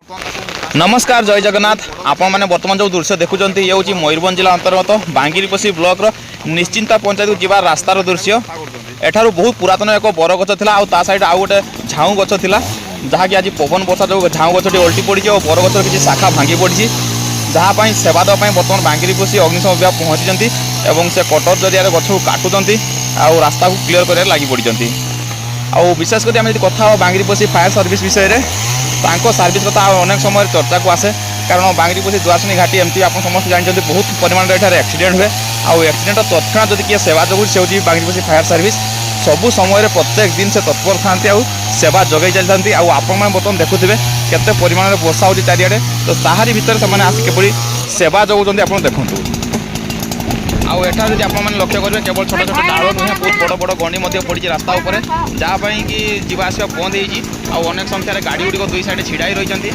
नमस्कार जय जगन्नाथ आपण मैंने बर्तमान जो दृश्य देखुं ये हूँ मयूरभंज जिला अंतर्गत बांगिरीपोषी ब्लॉक निश्चिंता पंचायत जीवा रास्तार दृश्य एठारू बहुत पुरातन एक बरगछ था आ साइड आउ गोटे झाऊ गछ था जहाँकि आज पवन वर्षा जो झाऊ गछटी ओल्टी पड़ी और बरगछर किसी शाखा भांगी पड़ी जहाँपाई सेवा देवाई बर्तमान बांगिरीपोषी अग्निशम विभाग पहुँची से कटर जरिया गछ को काटुंट आउ रास्ता को क्लीयर कर लगी पड़ी आउ विशेषकर आम कथा बांगिरीपोषी फायर सर्विस विषय में सर्विस कथा अनेक समय चर्चा को आसे कारण बांगिरीपोषी दुआरसनी घाटी एमती आप समस्त जानते बहुत परिमाण एक्सीडेंट हुए आउ एक्सीडेंट तत्क्षणात जब किए सेवा जगू से हूँ बांगिरीपोषी फायर सर्विस सबू समय प्रत्येक दिन से तत्पर था सेवा जगै चलती आपण बर्तमान देखुए केते परिमाण वर्षा हो चारिड़े तो ताहारी भितर से आसिक सेवा जगुंट आप देखूँ आउ एठार जब आप लक्ष्य करेंगे केवल छोट छोट डाल नुहे बहुत बड़ बड़ गंडी पड़ी रास्ता उपर जहाँपाई कि जावास बंद हो अनेक संख्यार गाड़ी गुड़िक दुई साइड छिड़ाई रही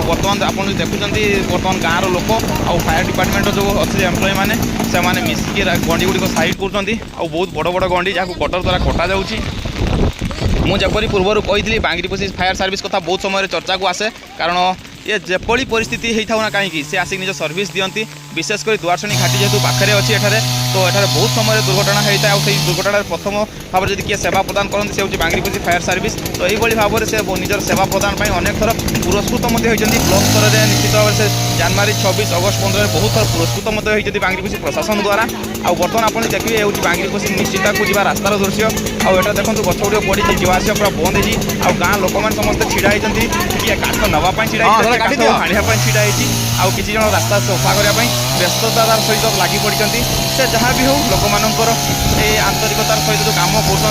बर्तमान आप देखुं बर्तमान गाँव लोक आउ फायर डिपार्टमेंट जो अच्छे एम्प्लॉय मैंने से मिसिकी गंडी गुड़िक साइड कर बहुत बड़ बड़ गंडी जहाँ कटर द्वारा कटा जा मुझे पूर्वर कही बांगिरीपोषी फायर सर्विस कथा बहुत समय चर्चा को आसे कारण ये जेपली परिस्थिति होता ना कहीं से आसिक निज सर्विस दियंती विशेषकर दुआरसनी घाटी जेहेतु पाखे अच्छी एठारे तो एठारे बहुत समय दुर्घटना होता है और दुर्घटना प्रथम भाव में किए सेवा प्रदान करते से हूँ बांगिरीपोषी फायर सर्विस तो यही भाव में से निजर सेवा प्रदान अनेक थर पुरस्कृत ब्लॉक स्तर में निश्चित भाव से जनवरी 26 अगस्त 15 बहुत थर पुरस्कृत होती बांगिरीपोषी प्रशासन द्वारा आ बर्तमान आप देखिए ये बांगिरीपोषी निश्चिंता को जी रास्तार दृश्य आटा देखो गछ गुड़ पड़ी जावास पूरा बंद हो गाँ लोक मैंने समस्त छिड़ा होती किए काठ नापी छिड़ा हाणिया छिड़ा हो किसी जन रास्ता सफा करने व्यस्ततार सहित लगी पड़ी से जहाँ भी हो लोक मानकर आंतरिकतार सहित जो कम कर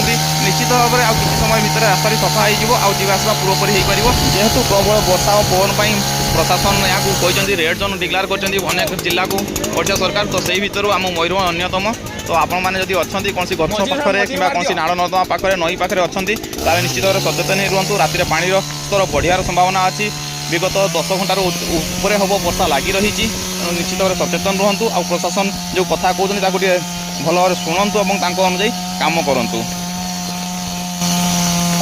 निश्चित भाव में आउ किसी समय भितर रास्ता सफा हो जावासवा पूरापूरी हो पार जेहेतु प्रबल वर्षा और पवन प्रशासन यहाँ कहते रेड जोन डिक्लेयर कर जिला को ओडिशा सरकार तो से भर आम मयूरभंज अन्यतम तो आपण मैंने जब अच्छा कौन गछ पाखे कि कौन नाड़ नर्दमा पाखे नई पाखे अच्छा निश्चित भाव सचेतन रुहतु रातिर पानी स्तर बढ़ियार संभावना अच्छी विगत 10 घंटार उपर हम वर्षा लगी रही निश्चित भाव सचेतन रुहतु आ प्रशासन जो कथा कहते भल भाव शुणु और अनुजाई कम करूँ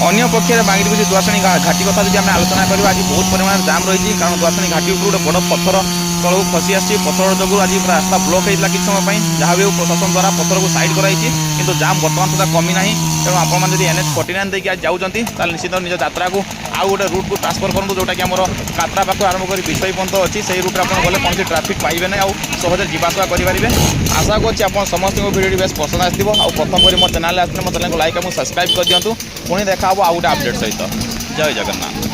अन्य पक्षे बांगिरीपोषी दुआरसनी घाटी कथा जब आम आलोचना करा आज बहुत परिमाण जाम रही कारण दुआरसनी घाटी उपर गोटे बड़ पत्थर तल खसी आसी पत्थर जो आज पूरा रास्ता ब्लॉक होता किसी समय जहाँ भी प्रशासन द्वारा पत्थर को साइड कराई किंतु जाम बर्तमान सुधा कमी ना तेणु आपने जब NH49 देखिए आज जाऊँगी निश्चित निज यात्रा को आउ गोटे रूट को ट्रांसफर करूँ जोटा कि आम कात्रा पाख आरंभ कर विषय पर्यंत अच्छी से रूट आप गले कौन ट्राफिक पाइबे ना सहजे जावासवा करेंगे आशा करें आप समस्त भिडियो बेस पसंद आसो आ प्रथम कर मो चैनल आसने मो चैनल को लाइक और सब्सक्राइब कर दिंतु पुणी देखा आउ गोटे अपडेट सहित जय जगन्नाथ।